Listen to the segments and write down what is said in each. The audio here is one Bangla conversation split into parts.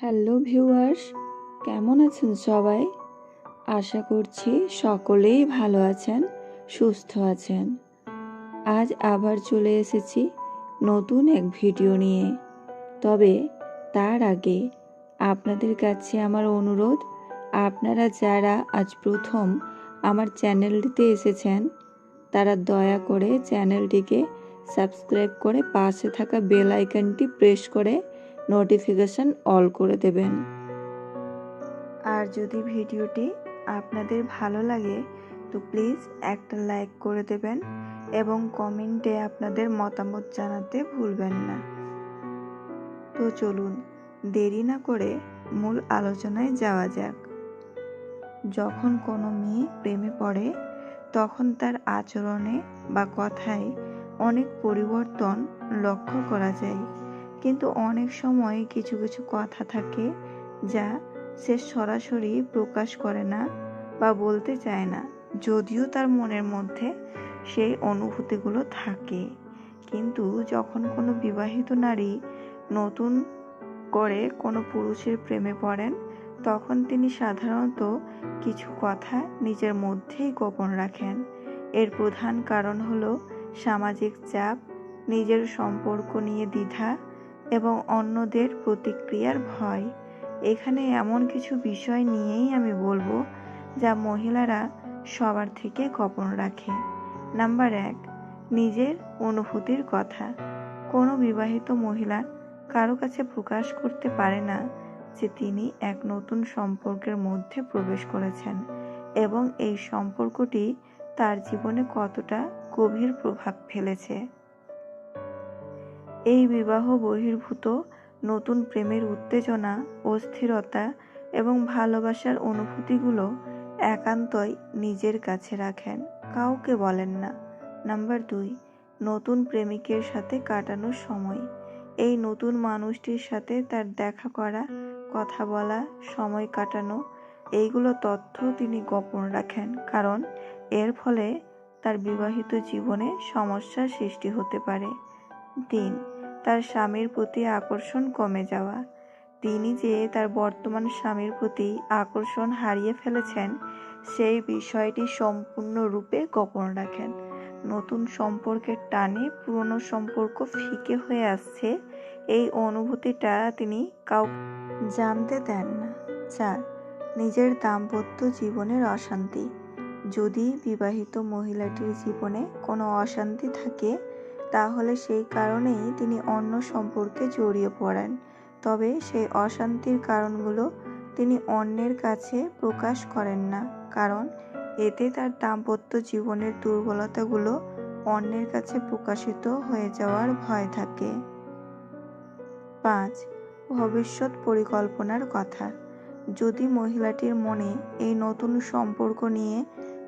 হ্যালো ভিউয়ার্স, কেমন আছেন সবাই? আশা করছি সকলেই ভালো আছেন, সুস্থ আছেন। আজ আবার চলে এসেছি নতুন এক ভিডিও নিয়ে। তবে তার আগে আপনাদের কাছে আমার অনুরোধ, আপনারা যারা আজ প্রথম আমার চ্যানেলটিতে এসেছেন তারা দয়া করে চ্যানেলটিকে সাবস্ক্রাইব করে পাশে থাকা বেল আইকনটি প্রেস করে নোটিফিকেশন অল করে দেবেন। আর যদি ভিডিওটি আপনাদের ভালো লাগে তো প্লিজ একটা লাইক করে দেবেন এবং কমেন্টে আপনাদের মতামত জানাতে ভুলবেন না। তো চলুন দেরি না করে মূল আলোচনায় যাওয়া যাক। যখন কোনো মেয়ে প্রেমে পড়ে তখন তার আচরণে বা কথায় অনেক পরিবর্তন লক্ষ্য করা যায়, কিন্তু অনেক সময় কিছু কিছু কথা থাকে যা সে সরাসরি প্রকাশ করে না বা বলতে চায় না, যদিও তার মনের মধ্যে সেই অনুভূতিগুলো থাকে। কিন্তু যখন কোনো বিবাহিত নারী নতুন করে কোনো পুরুষের প্রেমে পড়েন তখন তিনি সাধারণত কিছু কথা নিজের মধ্যেই গোপন রাখেন। এর প্রধান কারণ হলো সামাজিক চাপ, নিজের সম্পর্ক নিয়ে দ্বিধা এবং অন্যদের প্রতিক্রিয়ার ভয়। এখানে এমন কিছু বিষয় নিয়েই আমি বলবো যা মহিলারা সবার থেকে গোপন রাখে। নাম্বার 1, নিজের অনুভূতির কথা। কোনো বিবাহিত মহিলা কারো কাছে প্রকাশ করতে পারে না যে তিনি এক নতুন সম্পর্কের মধ্যে প্রবেশ করেছেন এবং এই সম্পর্কটি তার জীবনে কতটা গভীর প্রভাব ফেলেছে। এই বিবাহ বহির্ভূত নতুন প্রেমের উত্তেজনা, অস্থিরতা এবং ভালোবাসার অনুভূতিগুলো একান্তই নিজের কাছে রাখেন, কাউকে বলেন না। নাম্বার 2, নতুন প্রেমিকের সাথে কাটানোর সময়। এই নতুন মানুষটির সাথে তার দেখা করা, কথা বলা, সময় কাটানো, এইগুলো তথ্য তিনি গোপন রাখেন, কারণ এর ফলে তার বিবাহিত জীবনে সমস্যার সৃষ্টি হতে পারে। 3, তার স্বামীর প্রতি আকর্ষণ কমে যাওয়া। তিনি যে তার বর্তমান স্বামীর প্রতি আকর্ষণ হারিয়ে ফেলেছেন সেই বিষয়টি সম্পূর্ণরূপে গোপন রাখেন। নতুন সম্পর্কের টানে পুরনো সম্পর্ক ফিকে হয়ে আসছে, এই অনুভূতিটা তিনি কাউকে জানতে দেন না। 4, নিজের দাম্পত্য জীবনের অশান্তি। যদি বিবাহিত মহিলাটির জীবনে কোনো অশান্তি থাকে তাহলে সেই কারণেই তিনি অন্য সম্পর্কে জড়িয়ে পড়েন, তবে সেই অশান্তির কারণগুলো তিনি অন্যের কাছে প্রকাশ করেন না, কারণ এতে তার দাম্পত্য জীবনের দুর্বলতাগুলো অন্যের কাছে প্রকাশিত হয়ে যাওয়ার ভয় থাকে। 5, ভবিষ্যৎ পরিকল্পনার কথা। যদি মহিলাটির মনে এই নতুন সম্পর্ক নিয়ে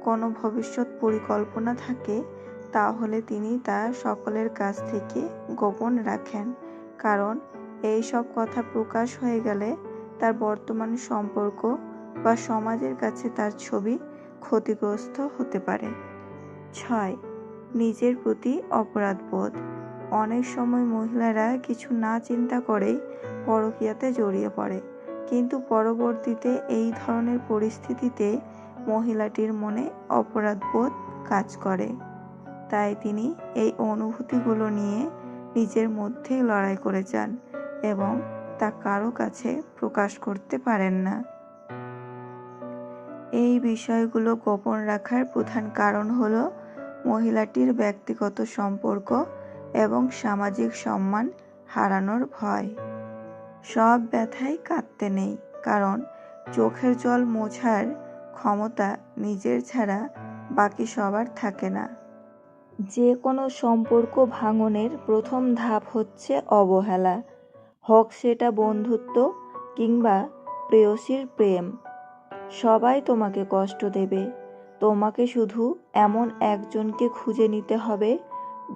কোনো ভবিষ্যৎ পরিকল্পনা থাকে তাহলে তিনি তা সকলের কাছ থেকে গোপন রাখেন, কারণ এই সব কথা প্রকাশ হয়ে গেলে তার বর্তমান সম্পর্ক বা সমাজের কাছে তার ছবি ক্ষতিগ্রস্ত হতে পারে। 6, নিজের প্রতি অপরাধবোধ। অনেক সময় মহিলারা কিছু না চিন্তা করেই পরকীয়াতে জড়িয়ে পড়ে, কিন্তু পরবর্তীতে এই ধরনের পরিস্থিতিতে মহিলাটির মনে অপরাধবোধ কাজ করে, তাই তিনি এই অনুভূতিগুলো নিয়ে নিজের মধ্যেই লড়াই করে যান এবং তা কারো কাছে প্রকাশ করতে পারেন না। এই বিষয়গুলো গোপন রাখার প্রধান কারণ হলো মহিলাটির ব্যক্তিগত সম্পর্ক এবং সামাজিক সম্মান হারানোর ভয়। সব ব্যথায় কাঁদতে নেই, কারণ চোখের জল মোছার ক্ষমতা নিজের ছাড়া বাকি সবার থাকে না। যে কোনো সম্পর্ক ভাঙনের প্রথম ধাপ হচ্ছে অবহেলা, হোক সেটা বন্ধুত্ব কিংবা প্রেয়সীর প্রেম। সবাই তোমাকে কষ্ট দেবে, তোমাকে শুধু এমন একজনকে খুঁজে নিতে হবে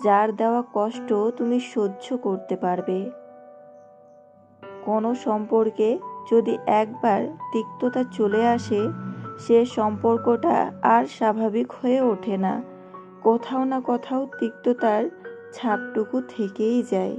যার দেওয়া কষ্ট তুমি সহ্য করতে পারবে। কোনো সম্পর্কে যদি একবার তিক্ততা চলে আসে সে সম্পর্কটা আর স্বাভাবিক হয়ে ওঠে না, কোথাও না কোথাও তিক্ততার ছাপটুকু থেকেই যায়।